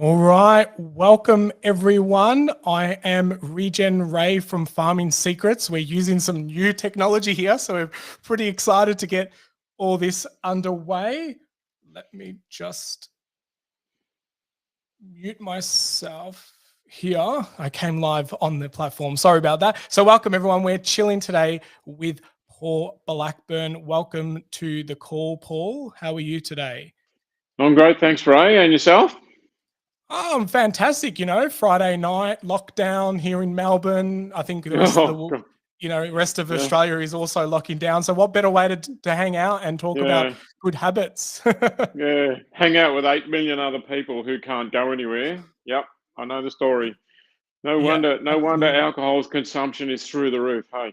All right, welcome everyone. I am Regen Ray from Farming Secrets. We're using some new technology here, so we're pretty excited to get all this underway. Let me just mute myself here. I came live on the platform. Sorry about that. So welcome everyone. We're chilling today with Paul Blackburn. Welcome to the call, Paul. How are you today? I'm great, thanks, Ray. And yourself? Oh, fantastic. Friday night lockdown here in Melbourne. I think the rest of rest of Australia is also locking down. So what better way to hang out and talk about good habits? Hang out with 8 million other people who can't go anywhere. Yep, I know the story. No wonder alcohol's consumption is through the roof, hey?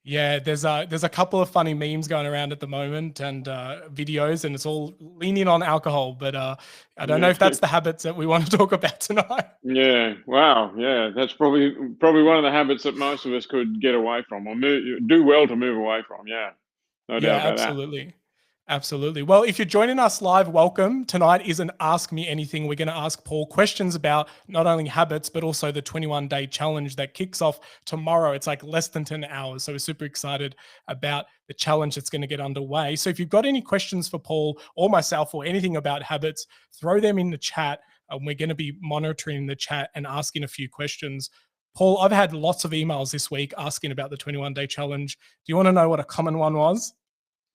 Yeah, there's a couple of funny memes going around at the moment and videos, and it's all leaning on alcohol. But I don't know if that's the habits that we want to talk about tonight. Yeah, wow, yeah, that's probably one of the habits that most of us could get away from or do well to move away from. Yeah, no doubt about absolutely. Absolutely. Well, if you're joining us live, welcome. Tonight is an Ask Me Anything. We're going to ask Paul questions about not only habits, but also the 21-day challenge that kicks off tomorrow. It's like less than 10 hours. So we're super excited about the challenge that's going to get underway. So if you've got any questions for Paul or myself or anything about habits, throw them in the chat. We're going to be monitoring the chat and asking a few questions. Paul, I've had lots of emails this week asking about the 21-day challenge. Do you want to know what a common one was?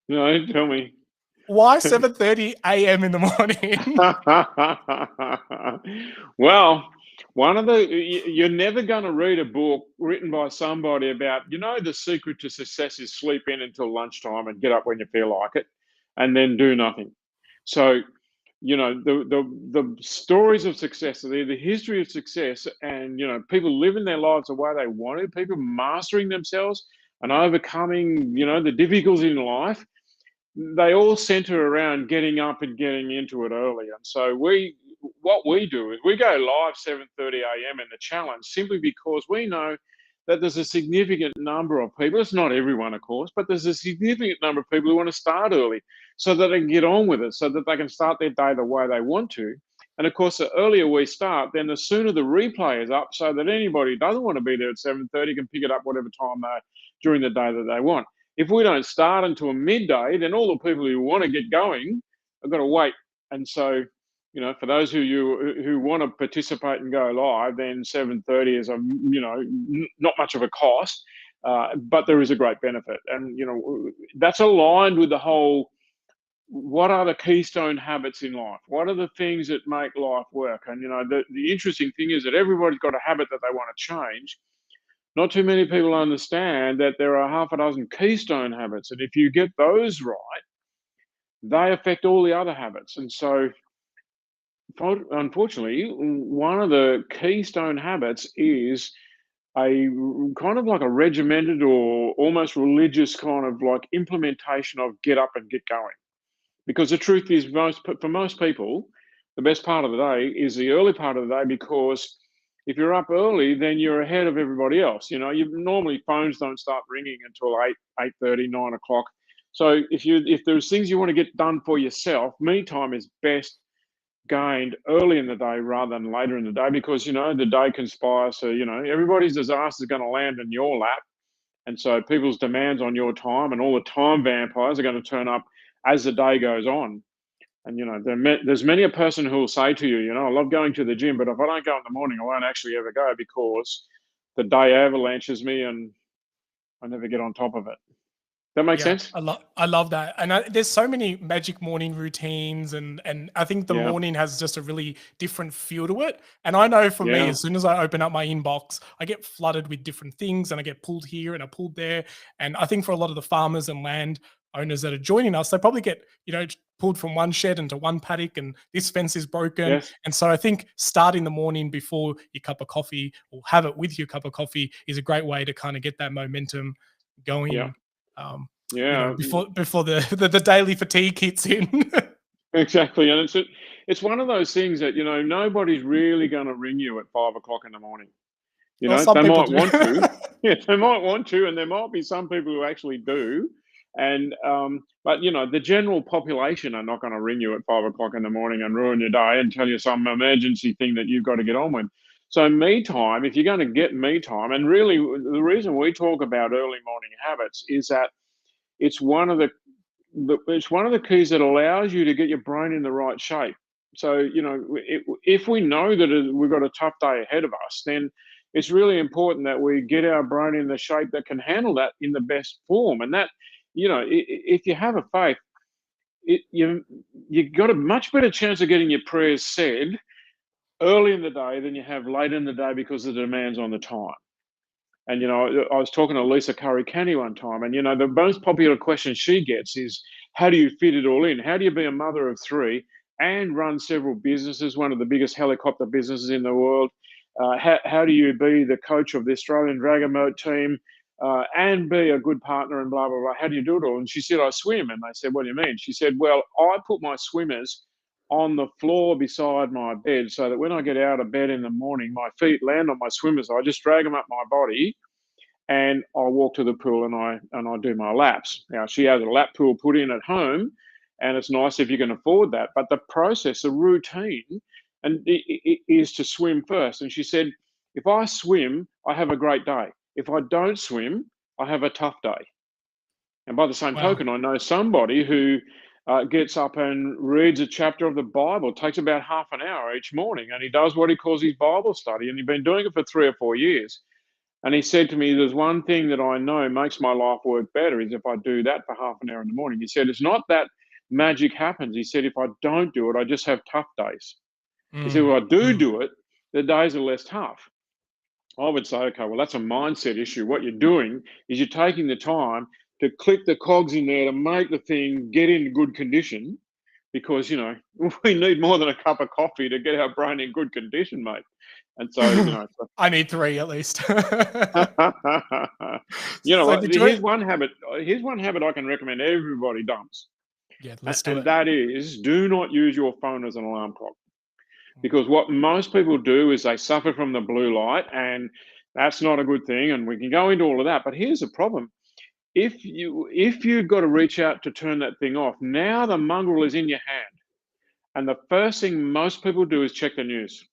No, tell me. Why 7:30 a.m. in the morning? Well, you're never going to read a book written by somebody about, the secret to success is sleep in until lunchtime and get up when you feel like it and then do nothing. So, the stories of success, the history of success, and, people living their lives the way they want to, people mastering themselves and overcoming, the difficulties in life, they all center around getting up and getting into it early. And so what we do is we go live 7:30 a.m. in the challenge simply because we know that there's a significant number of people, it's not everyone, of course, but there's a significant number of people who want to start early so that they can get on with it, so that they can start their day the way they want to. And of course, the earlier we start, then the sooner the replay is up, so that anybody who doesn't want to be there at 7:30 can pick it up whatever time during the day that they want. If we don't start until midday, then all the people who want to get going have got to wait. And so, for those who want to participate and go live, then 7:30 is not much of a cost, but there is a great benefit. And that's aligned with the whole. What are the keystone habits in life? What are the things that make life work? And the interesting thing is that everybody's got a habit that they want to change. Not too many people understand that there are half a dozen keystone habits, and if you get those right, they affect all the other habits. And so, unfortunately, one of the keystone habits is a kind of like a regimented or almost religious kind of like implementation of get up and get going. Because the truth is, for most people, the best part of the day is the early part of the day, because if you're up early, then you're ahead of everybody else. Normally phones don't start ringing until 8:30, 9 o'clock. So if there's things you want to get done for yourself, me time is best gained early in the day rather than later in the day, because the day conspires. So everybody's disaster is going to land in your lap, and so people's demands on your time and all the time vampires are going to turn up as the day goes on. And there's many a person who will say to you, I love going to the gym, but if I don't go in the morning, I won't actually ever go, because the day avalanches me and I never get on top of it. That makes sense? I love that. And there's so many magic morning routines, and I think the morning has just a really different feel to it. And I know for me, as soon as I open up my inbox, I get flooded with different things, and I get pulled here and I pulled there. And I think for a lot of the farmers and land owners that are joining us, they probably get, pulled from one shed into one paddock, and this fence is broken. Yes. And so I think starting the morning before your cup of coffee, or have it with your cup of coffee, is a great way to kind of get that momentum going. Yeah. Before the daily fatigue hits in. Exactly, and it's one of those things that, nobody's really gonna ring you at 5 o'clock in the morning. Well, some They people might do. want to. Yeah, they might want to, and there might be some people who actually do. And but the general population are not going to ring you at 5 o'clock in the morning and ruin your day and tell you some emergency thing that you've got to get on with. So me time, if you're going to get me time, and really the reason we talk about early morning habits is that it's one of it's one of the keys that allows you to get your brain in the right shape. So, if we know that we've got a tough day ahead of us, then it's really important that we get our brain in the shape that can handle that in the best form. And that, if you have a faith, you got a much better chance of getting your prayers said early in the day than you have late in the day because of the demands on the time. And I was talking to Lisa Curry Canny one time, and the most popular question she gets is, "How do you fit it all in? How do you be a mother of three and run several businesses, one of the biggest helicopter businesses in the world? How do you be the coach of the Australian Dragon Boat team and be a good partner and blah blah blah? How do you do it all?" And she said, "I swim." And they said, "What do you mean?" She said, "Well, I put my swimmers on the floor beside my bed so that when I get out of bed in the morning, my feet land on my swimmers. I just drag them up my body and I walk to the pool and I do my laps." Now she has a lap pool put in at home, and it's nice if you can afford that. But the process, the routine, is to swim first. And she said, "If I swim, I have a great day. If I don't swim, I have a tough day." And by the same Wow. token, I know somebody who gets up and reads a chapter of the Bible. It takes about half an hour each morning, and he does what he calls his Bible study. And he's been doing it for 3 or 4 years. And he said to me, "There's one thing that I know makes my life work better is if I do that for half an hour in the morning." He said, "It's not that magic happens." He said, "If I don't do it, I just have tough days." He said, Mm, "If I do mm. do it, the days are less tough." I would say, okay, well, that's a mindset issue. What you're doing is you're taking the time to click the cogs in there to make the thing get in good condition, because, we need more than a cup of coffee to get our brain in good condition, mate. And so, I need 3 at least. you know So what? did you Here's one habit I can recommend everybody does, Yeah, and, let's do and it. that is, do not use your phone as an alarm clock. Mm. Because what most people do is they suffer from the blue light, and that's not a good thing. And we can go into all of that. But here's the problem: if you've got to reach out to turn that thing off, now the mongrel is in your hand, and the first thing most people do is check the news.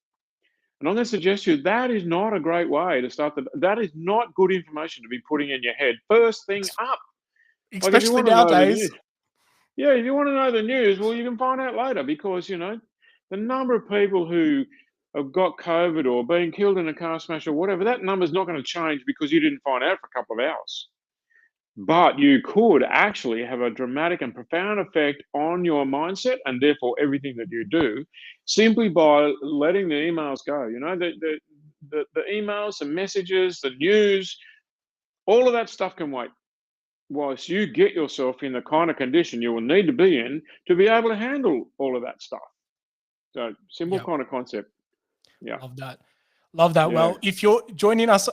And I'm going to suggest to you that is not a great way to start. That is not good information to be putting in your head first thing Ex up. Like, if you especially want to know the nowadays. news, yeah, if you want to know the news, well, you can find out later, because the number of people who have got COVID or been killed in a car smash or whatever, that number's not going to change because you didn't find out for a couple of hours. But you could actually have a dramatic and profound effect on your mindset and therefore everything that you do, simply by letting the emails go. The emails, the messages, the news, all of that stuff can wait, whilst you get yourself in the kind of condition you will need to be in to be able to handle all of that stuff. So, simple Yeah. kind of concept. Yeah. Love that. Love that. Yeah. Well, if you're joining us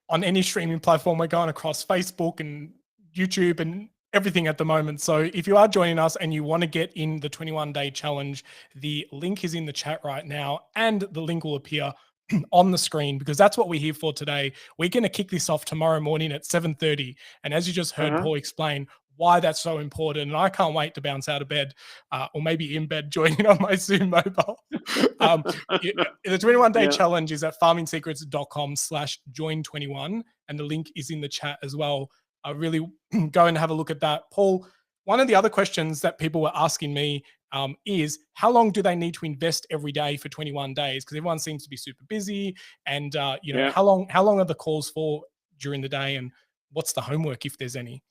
on any streaming platform, we're going across Facebook and YouTube and everything at the moment. So if you are joining us and you want to get in the 21-day challenge, the link is in the chat right now, and the link will appear on the screen, because that's what we're here for today. We're going to kick this off tomorrow morning at 7:30. And as you just heard Uh-huh. Paul explain why that's so important, and I can't wait to bounce out of bed, or maybe in bed joining on my Zoom mobile. um, the 21-day Yeah. challenge is at farmingsecrets.com/join21, and the link is in the chat as well. I really go and have a look at that. Paul, one of the other questions that people were asking me is, how long do they need to invest every day for 21 days? Because everyone seems to be super busy, and Yeah. how long are the calls for during the day, and what's the homework if there's any?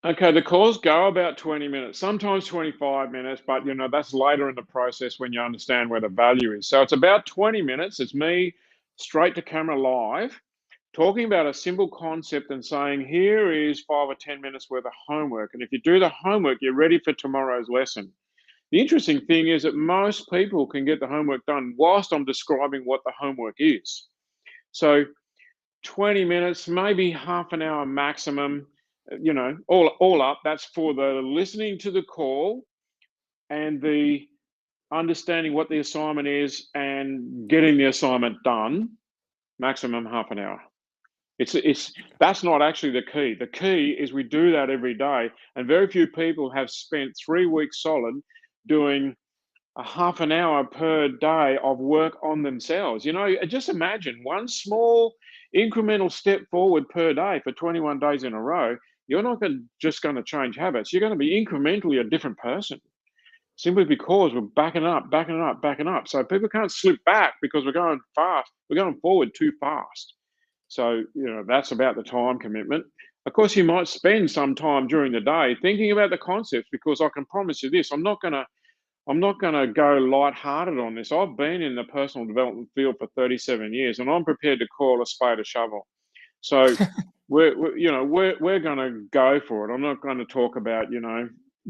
Okay, the calls go about 20 minutes, sometimes 25 minutes, but that's later in the process when you understand where the value is. So it's about 20 minutes. It's me straight to camera live, talking about a simple concept and saying, here is 5 or 10 minutes worth of homework. And if you do the homework, you're ready for tomorrow's lesson. The interesting thing is that most people can get the homework done whilst I'm describing what the homework is. So 20 minutes, maybe half an hour maximum, all up. That's for the listening to the call and the understanding what the assignment is and getting the assignment done, maximum half an hour. It's that's not actually the key. The key is we do that every day, and very few people have spent 3 weeks solid doing a half an hour per day of work on themselves. Just imagine one small incremental step forward per day for 21 days in a row. You're not just going to change habits. You're going to be incrementally a different person, simply because we're backing up, backing up, backing up. So people can't slip back because we're going fast. We're going forward too fast. So, that's about the time commitment. Of course, you might spend some time during the day thinking about the concepts, because I can promise you this, I'm not going to go lighthearted on this. I've been in the personal development field for 37 years, and I'm prepared to call a spade a shovel. So we're going to go for it. I'm not going to talk about,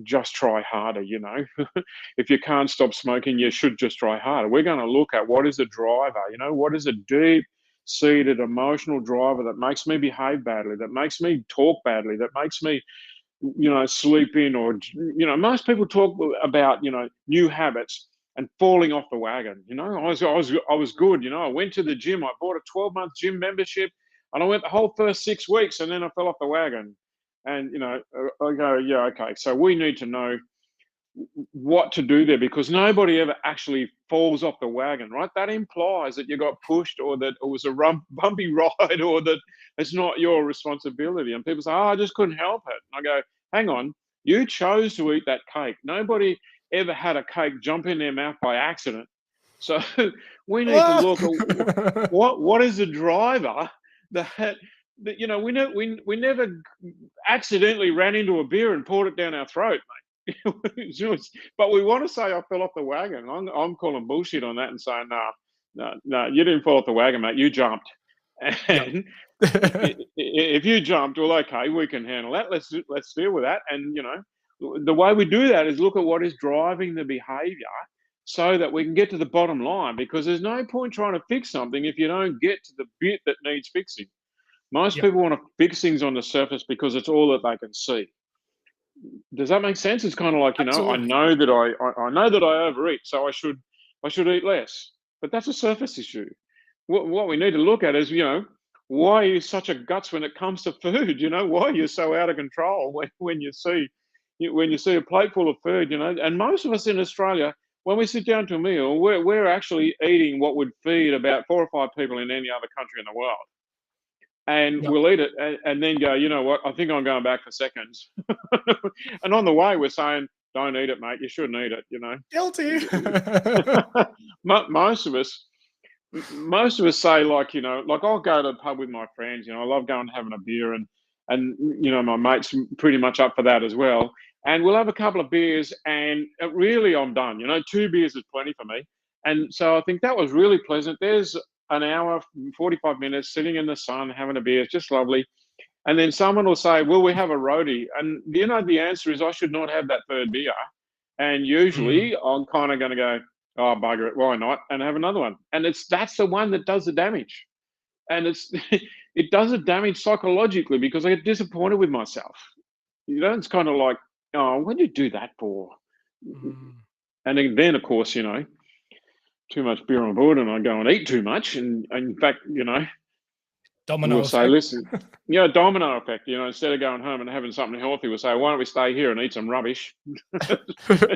just try harder. If you can't stop smoking, you should just try harder. We're going to look at what is the driver, what is a deep seated emotional driver that makes me behave badly, that makes me talk badly, that makes me sleep in, or most people talk about new habits and falling off the wagon. I was good. I went to the gym. I bought a 12-month gym membership, and I went the whole first 6 weeks, and then I fell off the wagon. And I go, yeah, okay. So we need to know what to do there, because nobody ever actually falls off the wagon, right? That implies that you got pushed, or that it was a bumpy ride, or that it's not your responsibility. And people say, oh, I just couldn't help it. And I go, hang on, you chose to eat that cake. Nobody ever had a cake jump in their mouth by accident. So we need to look at what is the driver that we never accidentally ran into a beer and poured it down our throat, mate. But we want to say I fell off the wagon. I'm calling bullshit on that and saying, no, you didn't fall off the wagon, mate. You jumped. And if you jumped, well, okay, we can handle that. Let's deal with that. And the way we do that is look at what is driving the behavior, so that we can get to the bottom line. Because there's no point trying to fix something if you don't get to the bit that needs fixing. Most people want to fix things on the surface because it's all that they can see. Does that make sense? It's kind of like, Absolutely. I know that I know that I overeat, so I should eat less. But that's a surface issue. What we need to look at is, why are you such a guts when it comes to food? Why are you so out of control when you see a plate full of food? And most of us in Australia, when we sit down to a meal, we're actually eating what would feed about 4 or 5 people in any other country in the world. And we'll eat it and then go, you know what, I think I'm going back for seconds. And on the way, we're saying, don't eat it, mate. You shouldn't eat it, Guilty. Most of us say, like I'll go to the pub with my friends. I love going and having a beer, and my mate's pretty much up for that as well. And we'll have a couple of beers, and really I'm done. 2 beers is plenty for me. And so I think that was really pleasant. There's an hour, 45 minutes sitting in the sun, having a beer. It's just lovely. And then someone will say, will we have a roadie? And the answer is, I should not have that 3rd beer. And usually I'm kind of going to go, oh, bugger it, why not? And have another one. And that's the one that does the damage. And it does the damage psychologically, because I get disappointed with myself. It's kind of like, oh, what did you do that for? And then, of course, too much beer on board, and I go and eat too much. And in fact, Domino we'll effect. say, listen, domino effect. Instead of going home and having something healthy, we'll say, why don't we stay here and eat some rubbish?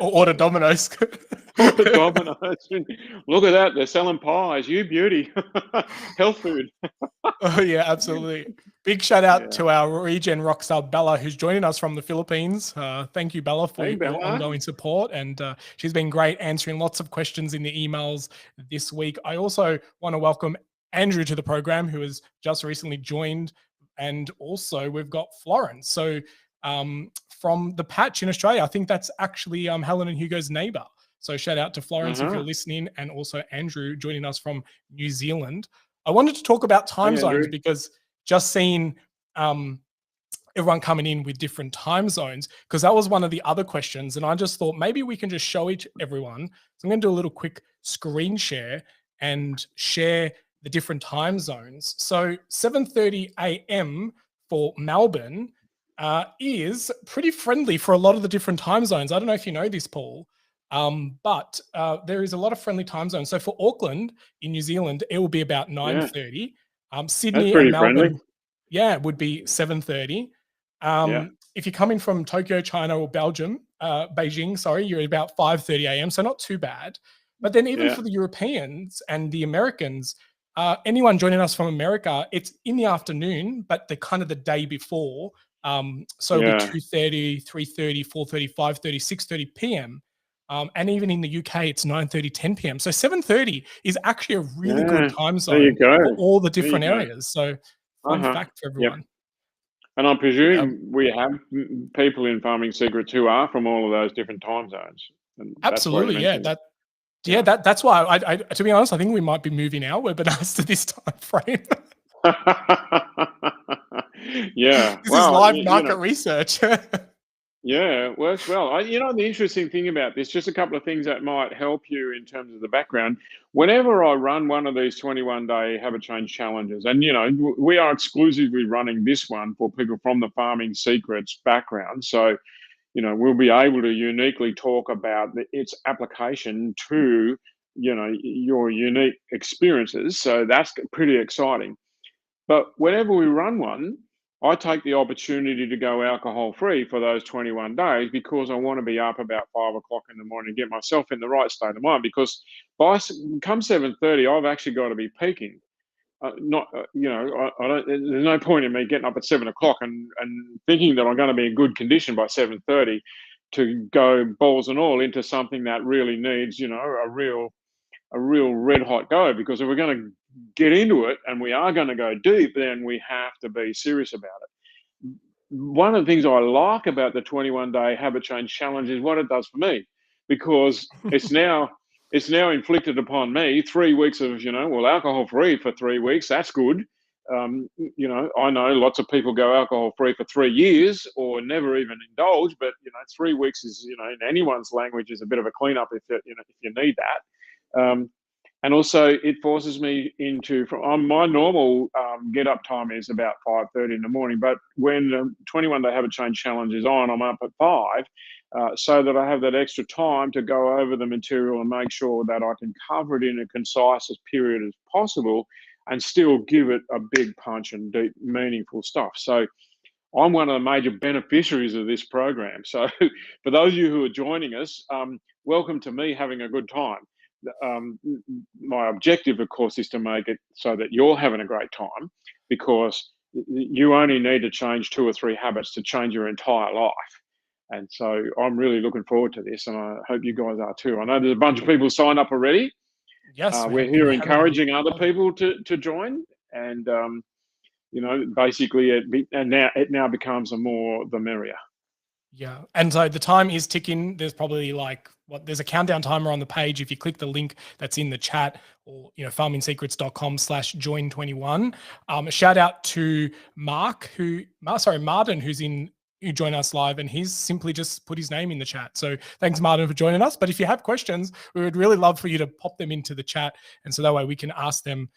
Or order Domino's. Order Domino's. Look at that, they're selling pies. You beauty. Health food. Oh yeah, absolutely. Big shout out to our regen rockstar Bella, who's joining us from the Philippines. Thank you, Bella, for your ongoing support, and she's been great answering lots of questions in the emails this week. I also want to welcome Andrew to the program, who has just recently joined, and also we've got Florence. So from the Patch in Australia, I think that's actually Helen and Hugo's neighbor. So shout out to Florence if you're listening, and also Andrew joining us from New Zealand. I wanted to talk about time zones, because just seeing everyone coming in with different time zones, because that was one of the other questions. And I just thought maybe we can just show everyone. So I'm going to do a little quick screen share and share the different time zones. So 7:30 a.m. for Melbourne is pretty friendly for a lot of the different time zones. I don't know if you know this, Paul, But there is a lot of friendly time zones. So for Auckland in New Zealand, it will be about Yeah, 9:30. that's Sydney and pretty friendly. Melbourne, yeah, it would be 7:30. Yeah, If you're coming from Tokyo, China, or Belgium, Beijing, sorry, you're at about 5:30 a.m. So not too bad. But then even yeah, for the Europeans and the Americans, anyone joining us from America, it's in the afternoon, but the kind of the day before. So it'll be yeah, 2:30, 3:30, 4:30, 5:30, 6:30 p.m. And even in the UK, it's 9:30, 10 p.m. So 7:30 is actually a really good yeah. time There you zone go. for all the There you different go. areas. So fun Uh-huh. fact for Yep. everyone. And I Yeah, presume we have people in Farming Secrets who are from all of those different time zones, and that's why you absolutely. Yeah, mentioned it. that's why I to be honest, I think we might be moving our webinars to this time frame. Yeah. This is Well, live you market know, research. yeah, it works well. The interesting thing about this, just a couple of things that might help you in terms of the background. Whenever I run one of these 21-day habit change challenges, and we are exclusively running this one for people from the Farming Secrets background. So, we'll be able to uniquely talk about its application to, your unique experiences. So that's pretty exciting. But whenever we run one, I take the opportunity to go alcohol free for those 21 days because I want to be up about 5 o'clock in the morning and get myself in the right state of mind. Because come 7:30, I've actually got to be peaking. Not, I don't. There's no point in me getting up at 7 o'clock and thinking that I'm going to be in good condition by 7:30 to go balls and all into something that really needs, a real red hot go. Because if we're going to get into it and we are going to go deep, then we have to be serious about it. One of the things I like about the 21-day habit change challenge is what it does for me, because it's now inflicted upon me 3 weeks of, alcohol free for 3 weeks. That's good. I know lots of people go alcohol free for 3 years or never even indulge, but 3 weeks is, in anyone's language, is a bit of a cleanup if you need that. And also, it forces me into, from my normal get up time is about 5:30 in the morning, but when the 21-day habit change challenge is on, I'm up at 5, so that I have that extra time to go over the material and make sure that I can cover it in a concise as period as possible and still give it a big punch and deep, meaningful stuff. So I'm one of the major beneficiaries of this program. So for those of you who are joining us, welcome to me having a good time. My objective, of course, is to make it so that you're having a great time, because you only need to change 2 or 3 habits to change your entire life. And so I'm really looking forward to this, and I hope you guys are too. I know there's a bunch of people signed up already. Yes, we We're have been here having a encouraging other people to join, and basically it now becomes the merrier. Yeah. And so the time is ticking. There's probably there's a countdown timer on the page. If you click the link that's in the chat, or, farmingsecrets.com/join21. Shout out to Martin, who joined us live, and he's simply just put his name in the chat. So thanks, Martin, for joining us. But if you have questions, we would really love for you to pop them into the chat. And so that way we can ask them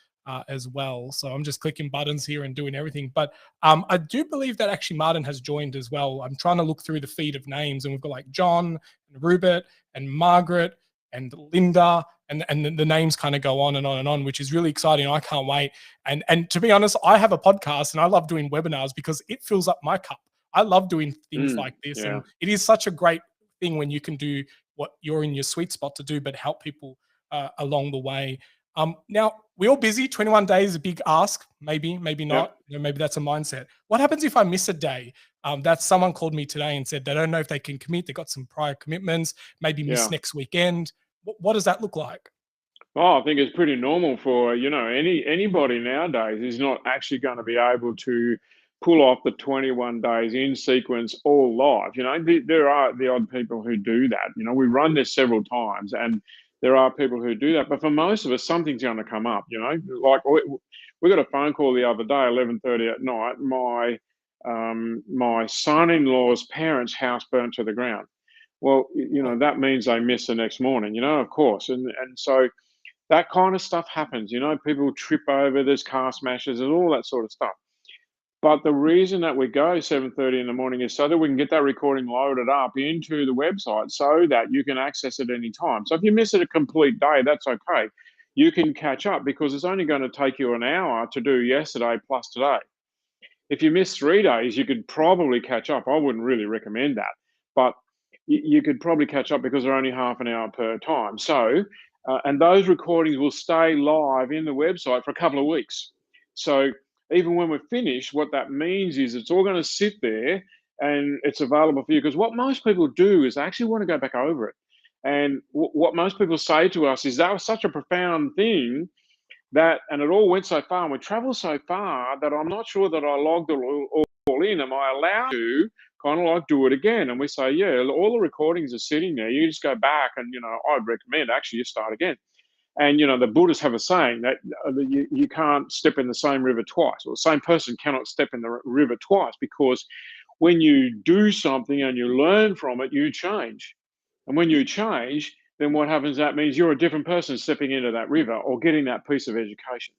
as well. So I'm just clicking buttons here and doing everything. But I do believe that actually Martin has joined as well. I'm trying to look through the feed of names, and we've got like John and Rupert and Margaret and Linda, and the names kind of go on and on and on, which is really exciting. I can't wait. And to be honest, I have a podcast and I love doing webinars because it fills up my cup. I love doing things like this, Yeah. and it is such a great thing when you can do what you're in your sweet spot to do, but help people along the way. Now, we're all busy. 21 days is a big ask. Maybe not. Yep. Maybe that's a mindset. What happens if I miss a day? That's someone called me today and said they don't know if they can commit. They got some prior commitments, maybe miss next weekend. What does that look like? Oh, I think it's pretty normal for anybody nowadays is not actually going to be able to pull off the 21 days in sequence all live. There are the odd people who do that. We run this several times, and there are people who do that. But for most of us, something's going to come up. Like we got a phone call the other day, 11:30 at night. My son-in-law's parents' house burnt to the ground. Well, that means they miss the next morning. Of course, and so that kind of stuff happens. People trip over, there's car smashes and all that sort of stuff. But the reason that we go 7:30 in the morning is so that we can get that recording loaded up into the website so that you can access it any time. So if you miss it a complete day, that's okay. You can catch up because it's only going to take you an hour to do yesterday plus today. If you miss 3 days, you could probably catch up. I wouldn't really recommend that, but you could probably catch up because they're only half an hour per time. So, and those recordings will stay live in the website for a couple of weeks. So even when we're finished, what that means is it's all going to sit there and it's available for you. Because what most people do is they actually want to go back over it. And what most people say to us is that was such a profound thing that, and it all went so far and we traveled so far that I'm not sure that I logged it all in. Am I allowed to kind of like do it again? And we say, yeah, all the recordings are sitting there. You just go back and, I'd recommend actually you start again. And, the Buddhists have a saying that you can't step in the same river twice, or the same person cannot step in the river twice, because when you do something and you learn from it, you change. And when you change, then what happens, that means you're a different person stepping into that river or getting that piece of education.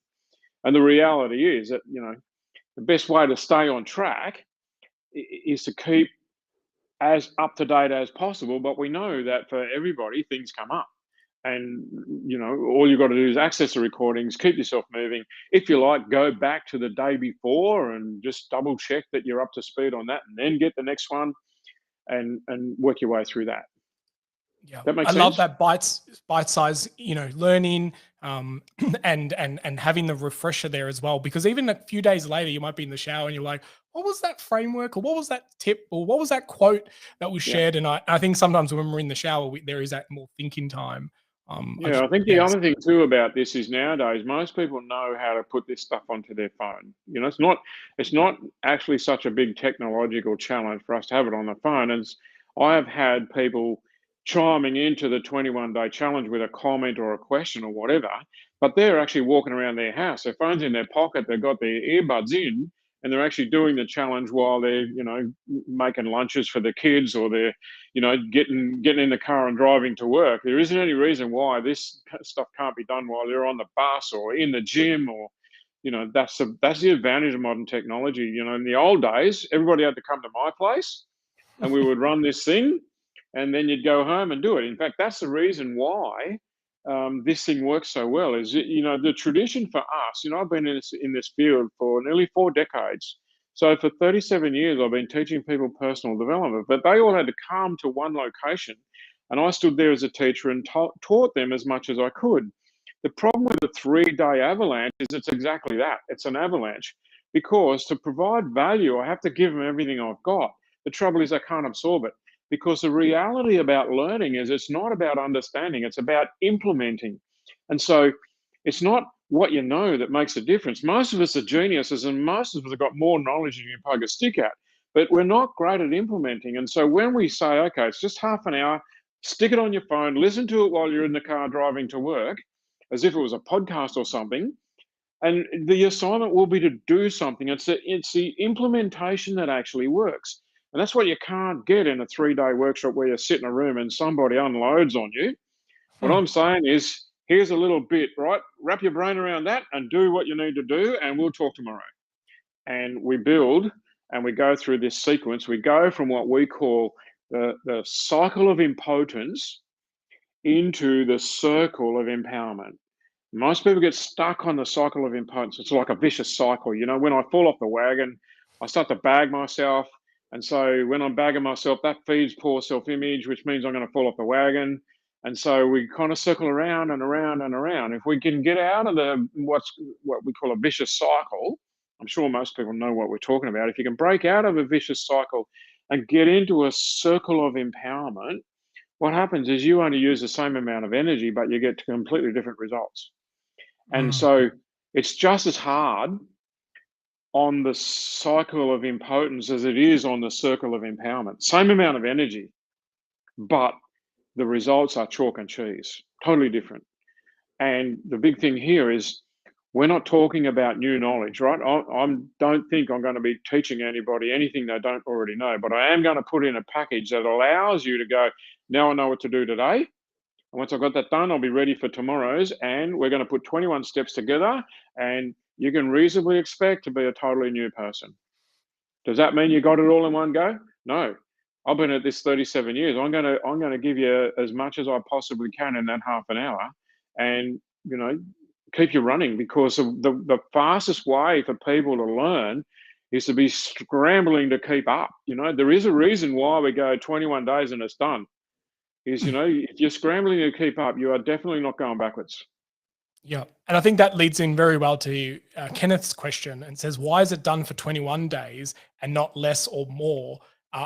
And the reality is that, the best way to stay on track is to keep as up to date as possible. But we know that for everybody, things come up. And, all you've got to do is access the recordings, keep yourself moving. If you like, go back to the day before and just double check that you're up to speed on that, and then get the next one and work your way through that. Yeah, That makes I sense? love that bite size, learning, and having the refresher there as well. Because even a few days later, you might be in the shower and you're like, "What was that framework, or what was that tip, or what was that quote that was Yeah. shared?" And I think sometimes when we're in the shower, there is that more thinking time. Yeah, I think the other thing too about this is nowadays most people know how to put this stuff onto their phone. It's not actually such a big technological challenge for us to have it on the phone. And I have had people chiming into the 21-day challenge with a comment or a question or whatever, but they're actually walking around their house, their phone's in their pocket, they've got their earbuds in, and they're actually doing the challenge while they're making lunches for the kids, or they're getting in the car and driving to work. There isn't any reason why this stuff can't be done while you're on the bus or in the gym, or that's the advantage of modern technology. In the old days, everybody had to come to my place and we would run this thing, and then you'd go home and do it. In fact, that's the reason why this thing works so well. Is the tradition for us. I've been in this field for nearly 4 decades. So for 37 years, I've been teaching people personal development, but they all had to come to one location, and I stood there as a teacher and taught them as much as I could. The problem with a 3-day avalanche is it's exactly that. It's an avalanche, because to provide value, I have to give them everything I've got. The trouble is I can't absorb it, because the reality about learning is it's not about understanding, it's about implementing. And so it's not what you know that makes a difference. Most of us are geniuses, and most of us have got more knowledge than you can poke a stick at, but we're not great at implementing. And so when we say, okay, it's just half an hour, stick it on your phone, listen to it while you're in the car driving to work, as if it was a podcast or something, and the assignment will be to do something. It's the implementation that actually works. And that's what you can't get in a 3-day workshop where you sit in a room and somebody unloads on you. What I'm saying is, here's a little bit, right? Wrap your brain around that and do what you need to do, and we'll talk tomorrow. And we build and we go through this sequence. We go from what we call the cycle of impotence into the circle of empowerment. Most people get stuck on the cycle of impotence. It's like a vicious cycle. When I fall off the wagon, I start to bag myself. And so when I'm bagging myself, that feeds poor self-image, which means I'm going to fall off the wagon. And so we kind of circle around and around and around. If we can get out of what we call a vicious cycle, I'm sure most people know what we're talking about. If you can break out of a vicious cycle and get into a circle of empowerment, what happens is you only use the same amount of energy, but you get completely different results. And so it's just as hard on the cycle of impotence as it is on the circle of empowerment. Same amount of energy, but the results are chalk and cheese, totally different. And the big thing here is we're not talking about new knowledge, right? I don't think I'm going to be teaching anybody anything they don't already know, but I am going to put in a package that allows you to go, now I know what to do today. And once I've got that done, I'll be ready for tomorrow's, and we're going to put 21 steps together, and you can reasonably expect to be a totally new person. Does that mean you got it all in one go? No. I've been at this 37 years. I'm gonna give you as much as I possibly can in that half an hour, and keep you running, because the fastest way for people to learn is to be scrambling to keep up. There is a reason why we go 21 days and it's done. If you're scrambling to keep up, you are definitely not going backwards. Yeah. And I think that leads in very well to Kenneth's question, and says, why is it done for 21 days and not less or more?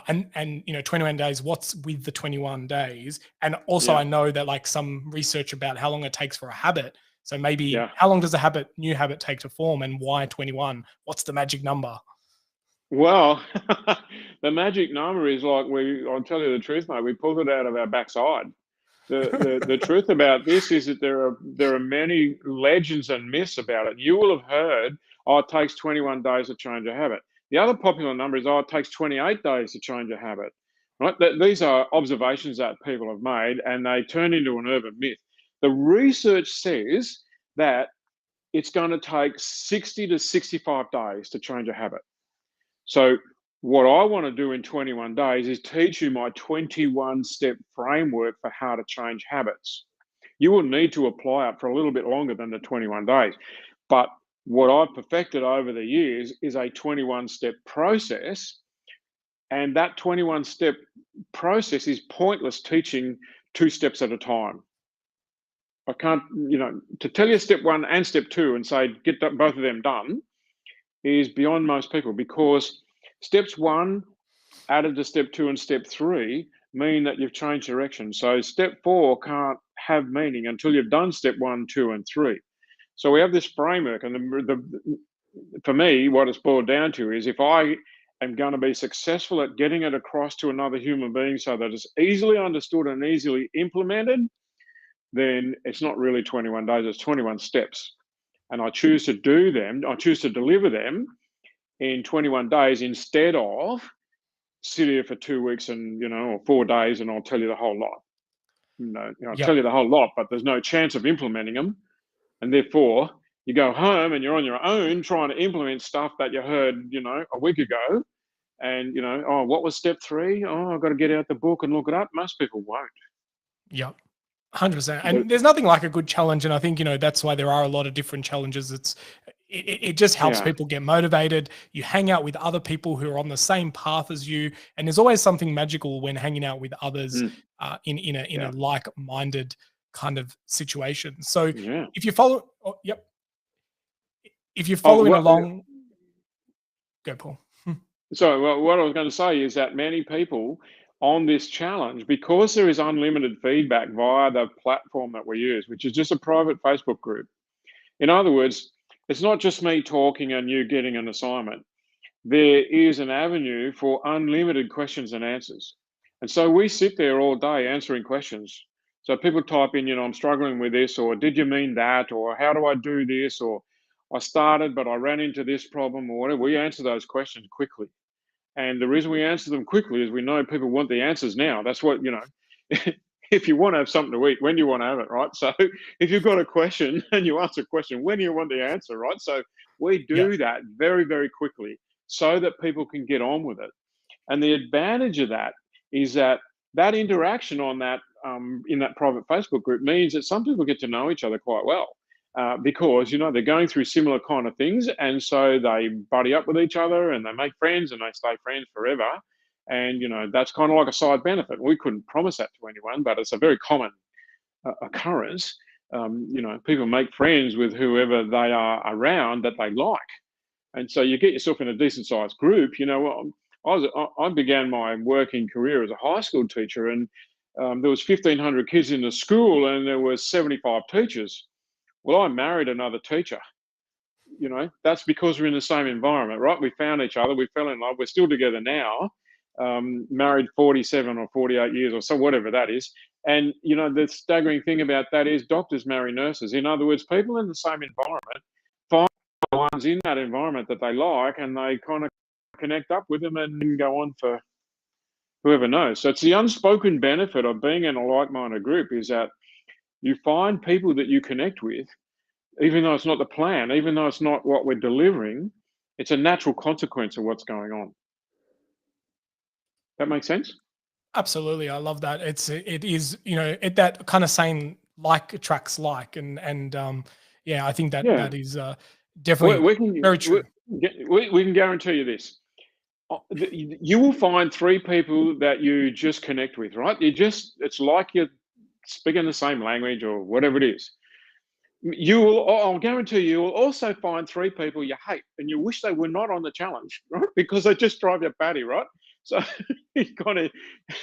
And 21 days, what's with the 21 days? And also, Yeah. I know that like some research about how long it takes for a habit. So maybe Yeah. how long does a new habit take to form, and why 21? What's the magic number? Well, the magic number is like, I'll tell you the truth, mate, we pulled it out of our backside. The truth about this is that there are many legends and myths about it. You will have heard, oh, it takes 21 days to change a habit. The other popular number is, oh, it takes 28 days to change a habit. Right? These are observations that people have made, and they turn into an urban myth. The research says that it's going to take 60 to 65 days to change a habit. So what I want to do in 21 days is teach you my 21-step framework for how to change habits. You will need to apply it for a little bit longer than the 21 days. But what I've perfected over the years is a 21-step process. And that 21-step process is pointless teaching 2 steps at a time. I can't, to tell you step 1 and step 2 and say, get both of them done, is beyond most people, because steps 1 added to step 2 and step 3 mean that you've changed direction. So step 4 can't have meaning until you've done step 1, 2, and 3. So we have this framework, and for me, what it's boiled down to is, if I am going to be successful at getting it across to another human being so that it's easily understood and easily implemented, then it's not really 21 days, it's 21 steps. And I choose to deliver them in 21 days instead of sit here for 2 weeks and, or 4 days, and I'll tell you the whole lot. I'll tell you the whole lot, but there's no chance of implementing them. And therefore, you go home and you're on your own trying to implement stuff that you heard, a week ago. And, oh, what was step 3? Oh, I've got to get out the book and look it up. Most people won't. Yep. 100%. And there's nothing like a good challenge. And I think, that's why there are a lot of different challenges. It just helps people get motivated. You hang out with other people who are on the same path as you. And there's always something magical when hanging out with others in a like-minded kind of situation. So if you follow, if you're following along, go, Paul. So what I was going to say is that many people on this challenge, because there is unlimited feedback via the platform that we use, which is just a private Facebook group. In other words, it's not just me talking and you getting an assignment. There is an avenue for unlimited questions and answers. And so we sit there all day answering questions. So people type in, I'm struggling with this, or did you mean that, or how do I do this, or I started, but I ran into this problem, or whatever. We answer those questions quickly. And the reason we answer them quickly is we know people want the answers now. That's what, if you want to have something to eat, when do you want to have it, right? So if you've got a question and you ask a question, when do you want the answer, right? So we do that very, very quickly so that people can get on with it. And the advantage of that is that interaction on that in that private Facebook group means that some people get to know each other quite well. Because they're going through similar kind of things, and so they buddy up with each other and they make friends and they stay friends forever. And that's kind of like a side benefit. We couldn't promise that to anyone, but it's a very common occurrence. People make friends with whoever they are around that they like, and so you get yourself in a decent sized group. I began my working career as a high school teacher, and there was 1,500 kids in the school, and there were 75 teachers. Well, I married another teacher. That's because we're in the same environment, right? We found each other, we fell in love, we're still together now, married 47 or 48 years or so, whatever that is. And, the staggering thing about that is doctors marry nurses. In other words, people in the same environment find the ones in that environment that they like, and they kind of connect up with them and go on for whoever knows. So it's the unspoken benefit of being in a like-minded group, is that you find people that you connect with, even though it's not the plan, even though it's not what we're delivering. It's a natural consequence of what's going on. That makes sense? Absolutely, I love that. It is, that kind of saying like attracts like, and yeah, I think that Yeah. that is We, definitely we can very we, true. we can guarantee you this. You will find three people that you just connect with, right? It's like you're speaking the same language or whatever it is. I'll guarantee you will also find three people you hate and you wish they were not on the challenge, right? Because they just drive you batty, right? So you kind of,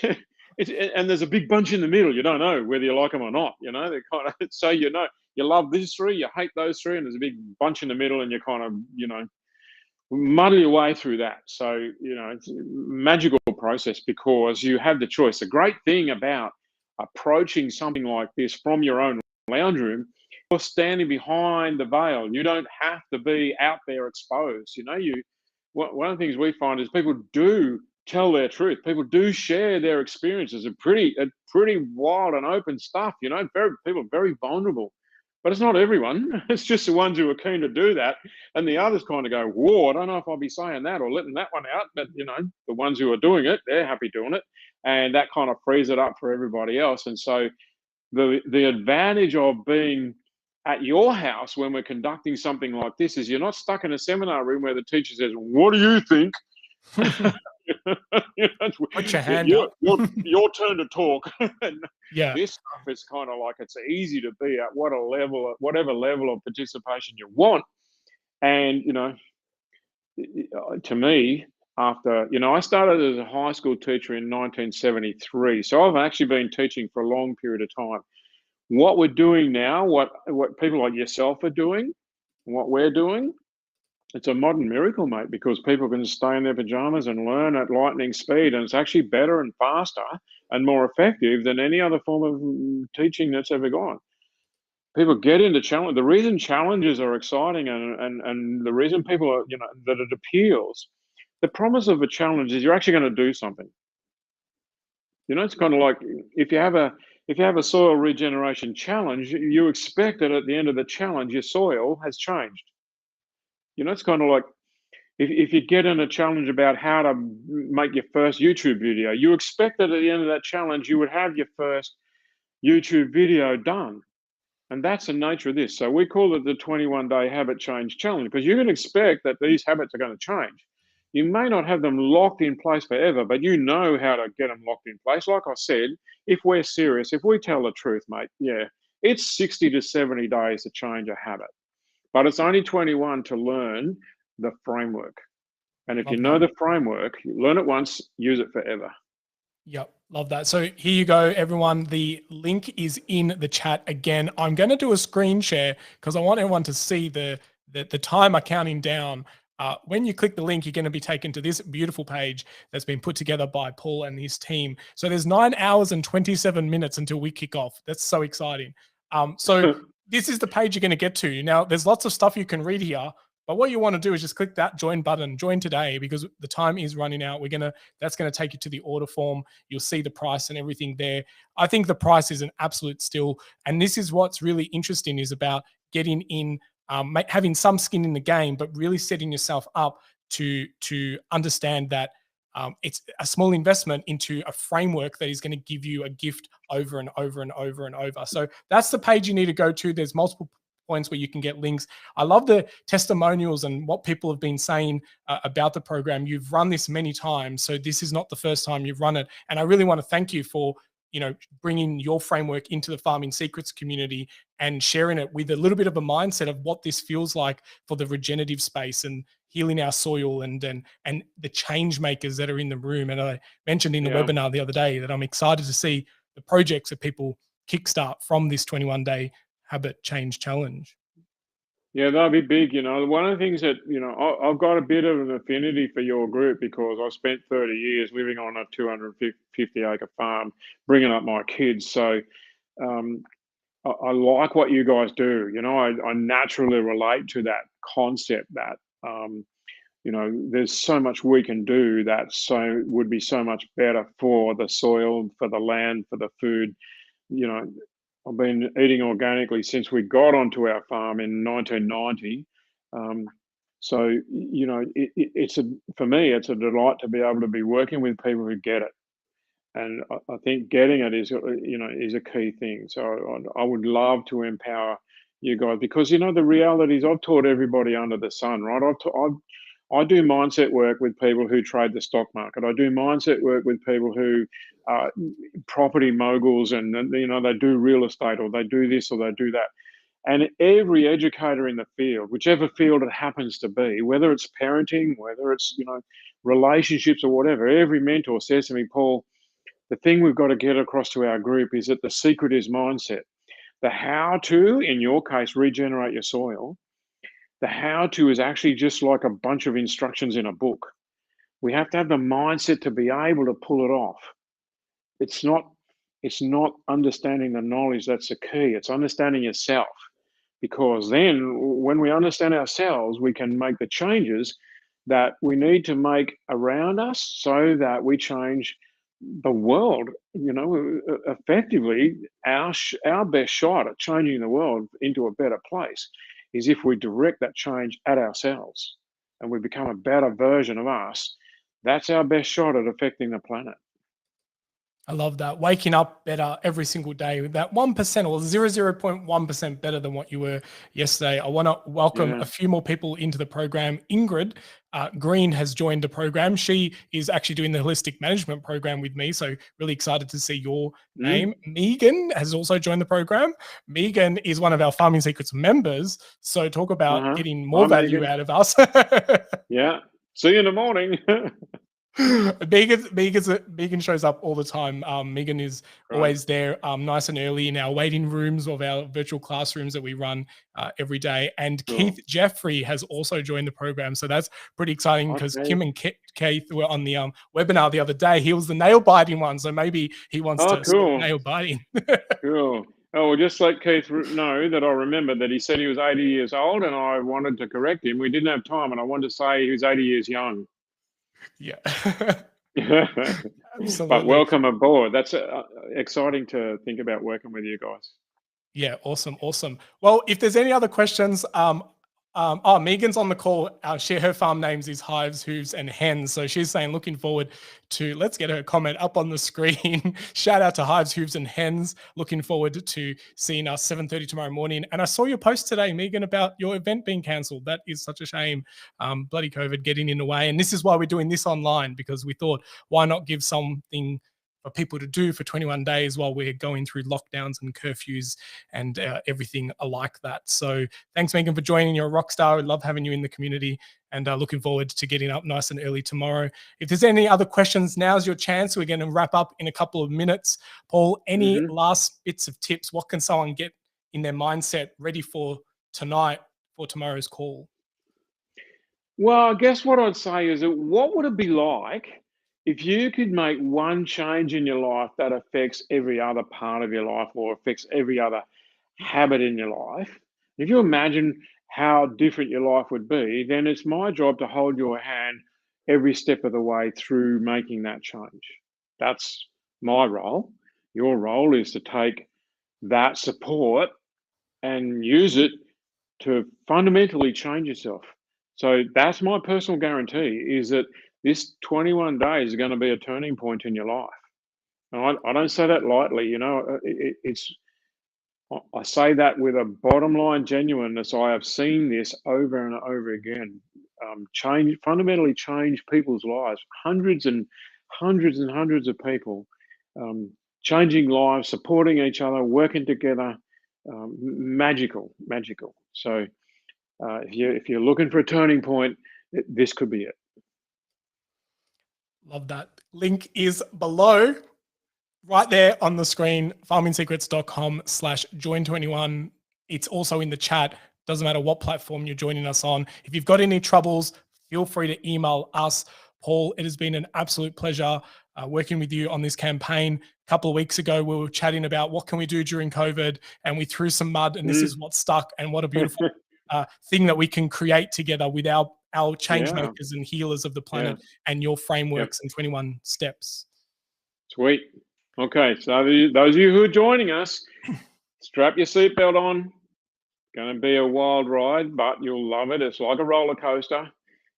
and there's a big bunch in the middle. You don't know whether you like them or not. They're kind of, so you love these three, you hate those three, and there's a big bunch in the middle, and you kind of, muddle your way through that. So, it's a magical process because you have the choice. The great thing about approaching something like this from your own lounge room, you're standing behind the veil. You don't have to be out there exposed. One of the things we find is people do tell their truth. People do share their experiences. Pretty wild and open stuff. People are very vulnerable. But it's not everyone. It's just the ones who are keen to do that. And the others kind of go, whoa, I don't know if I'll be saying that or letting that one out. But, the ones who are doing it, they're happy doing it. And that kind of frees it up for everybody else. And so the advantage of being at your house when we're conducting something like this is you're not stuck in a seminar room where the teacher says, what do you think? Put your hand Your, up. your turn to talk. And Yeah. this stuff is kind of like it's easy to be at whatever level of participation you want. And to me, after I started as a high school teacher in 1973, so I've actually been teaching for a long period of time. What we're doing now, what people like yourself are doing, what we're doing, it's a modern miracle, mate, because people can stay in their pajamas and learn at lightning speed, and it's actually better and faster and more effective than any other form of teaching that's ever gone. People get into challenge. The reason challenges are exciting and the reason people are, that it appeals, the promise of a challenge is you're actually going to do something. It's kind of like if you have a soil regeneration challenge, you expect that at the end of the challenge, your soil has changed. It's kind of like if you get in a challenge about how to make your first YouTube video, you expect that at the end of that challenge, you would have your first YouTube video done. And that's the nature of this. So we call it the 21-day habit change challenge because you can expect that these habits are going to change. You may not have them locked in place forever, but you know how to get them locked in place. Like I said, if we're serious, if we tell the truth, mate, yeah, it's 60 to 70 days to change a habit, but it's only 21 to learn the framework. And if you Love know that. the framework, you learn it once, use it forever. Yep, love that. So here you go, everyone. The link is in the chat again. I'm going to do a screen share because I want everyone to see the timer counting down. When you click the link, you're going to be taken to this beautiful page that's been put together by Paul and his team. So there's 9 hours and 27 minutes until we kick off. That's so exciting. So this is the page you're going to get to. Now, there's lots of stuff you can read here, but what you want to do is just click that join button, join today, because the time is running out. That's going to take you to the order form. You'll see the price and everything there. I think the price is an absolute steal. And this is what's really interesting is about getting in, having some skin in the game, but really setting yourself up to understand that it's a small investment into a framework that is going to give you a gift over and over and over and over. So that's the page you need to go to. There's multiple points where you can get links. I love the testimonials and what people have been saying about the program. You've run this many times, so this is not the first time you've run it. And I really want to thank you for bringing your framework into the Farming Secrets community and sharing it with a little bit of a mindset of what this feels like for the regenerative space and healing our soil and the change makers that are in the room. And I mentioned in the webinar the other day that I'm excited to see the projects that people kickstart from this 21-day habit change challenge. Yeah, that'll be big. One of the things that, I've got a bit of an affinity for your group because I spent 30 years living on a 250-acre farm, bringing up my kids. So I like what you guys do. I naturally relate to that concept that, there's so much we can do that would be so much better for the soil, for the land, for the food. I've been eating organically since we got onto our farm in 1990. So, for me, it's a delight to be able to be working with people who get it. And I think getting it is a key thing. So I would love to empower you guys because, the reality is I've taught everybody under the sun, right? I do mindset work with people who trade the stock market. I do mindset work with people who are property moguls and, they do real estate or they do this or they do that. And every educator in the field, whichever field it happens to be, whether it's parenting, whether it's, relationships or whatever, every mentor says to me, Paul, the thing we've got to get across to our group is that the secret is mindset. The how to, in your case, regenerate your soil, the how to is actually just like a bunch of instructions in a book. We have to have the mindset to be able to pull it off. It's not understanding the knowledge that's the key. It's understanding yourself. Because then when we understand ourselves, we can make the changes that we need to make around us so that we change the world. Effectively, our best shot at changing the world into a better place is if we direct that change at ourselves and we become a better version of us. That's our best shot at affecting the planet. I love that. Waking up better every single day with that 1% or 0.1% better than what you were yesterday. I want to welcome Yeah. a few more people into the program. Ingrid Green has joined the program. She is actually doing the holistic management program with me. So really excited to see your name. Megan has also joined the program. Megan is one of our Farming Secrets members. So talk about getting more value out of us. Yeah. See you in the morning. Megan shows up all the time. Megan is always there, nice and early in our waiting rooms of our virtual classrooms that we run every day. And Keith Jeffrey has also joined the program, so that's pretty exciting because Kim and Keith were on the webinar the other day. He was the nail biting one, so maybe he wants to stop nail biting. Cool. Oh, well, just let Keith know that I remember that he said he was 80 years old, and I wanted to correct him. We didn't have time, and I wanted to say he was 80 years young. Yeah. Absolutely. But welcome aboard. That's exciting to think about working with you guys. Yeah, awesome. Well, if there's any other questions, Megan's on the call. Her farm names is Hives, Hooves, and Hens. So she's saying, looking forward to, let's get her comment up on the screen. Shout out to Hives, Hooves, and Hens. Looking forward to seeing us 7:30 tomorrow morning. And I saw your post today, Megan, about your event being cancelled. That is such a shame. Bloody COVID getting in the way. And this is why we're doing this online, because we thought, why not give something for people to do for 21 days while we're going through lockdowns and curfews and everything like that. So thanks, Megan, for joining. You're a rock star. We love having you in the community, and looking forward to getting up nice and early tomorrow. If there's any other questions, now's your chance. We're going to wrap up in a couple of minutes. Paul, any last bits of tips? What can someone get in their mindset ready for tonight, for tomorrow's call? Well, I guess what I'd say is that what would it be like if you could make one change in your life that affects every other part of your life or affects every other habit in your life? If you imagine how different your life would be, then it's my job to hold your hand every step of the way through making that change. That's my role. Your role is to take that support and use it to fundamentally change yourself. So that's my personal guarantee, is that this 21 days is going to be a turning point in your life. And I don't say that lightly, I say that with a bottom line genuineness. I have seen this over and over again. Fundamentally change people's lives, hundreds and hundreds and hundreds of people, changing lives, supporting each other, working together, magical. So if you're looking for a turning point, this could be it. Love that. Link is below, right there on the screen, farmingsecrets.com/join21. It's also in the chat. Doesn't matter what platform you're joining us on. If you've got any troubles, feel free to email us. Paul, it has been an absolute pleasure working with you on this campaign. A couple of weeks ago, we were chatting about what can we do during COVID, and we threw some mud, and this is what stuck, and what a beautiful thing that we can create together with our change makers and healers of the planet and your frameworks and 21 steps. Sweet. Okay, so those of you who are joining us, strap your seatbelt on, Going to be a wild ride, but you'll love it. It's like a roller coaster.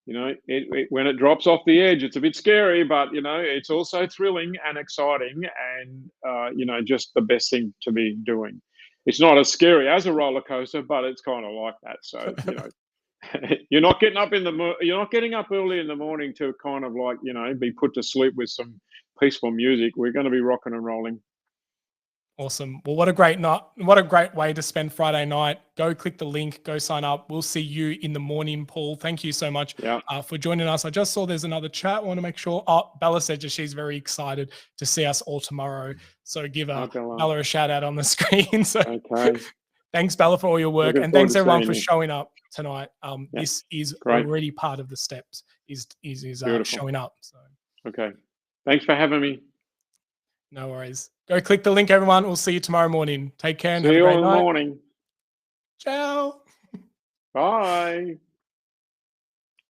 When it drops off the edge, it's a bit scary, but it's also thrilling and exciting, and just the best thing to be doing. It's not as scary as a roller coaster, but it's kind of like that. So you're not getting up you're not getting up early in the morning to kind of like be put to sleep with some peaceful music. We're going to be rocking and rolling. Awesome. Well, what a great night. What a great way to spend Friday night. Go click the link, go sign up. We'll see you in the morning, Paul. Thank you so much for joining us. I just saw there's another chat. I want to make sure. Oh, Bella said that she's very excited to see us all tomorrow. So give Bella a shout out on the screen. So thanks, Bella, for all your work. And thanks everyone for showing up tonight. This is already part of the steps is showing up. So thanks for having me. No worries. Go click the link, everyone. We'll see you tomorrow morning. Take care and have a great night. See you in the morning. Ciao. Bye.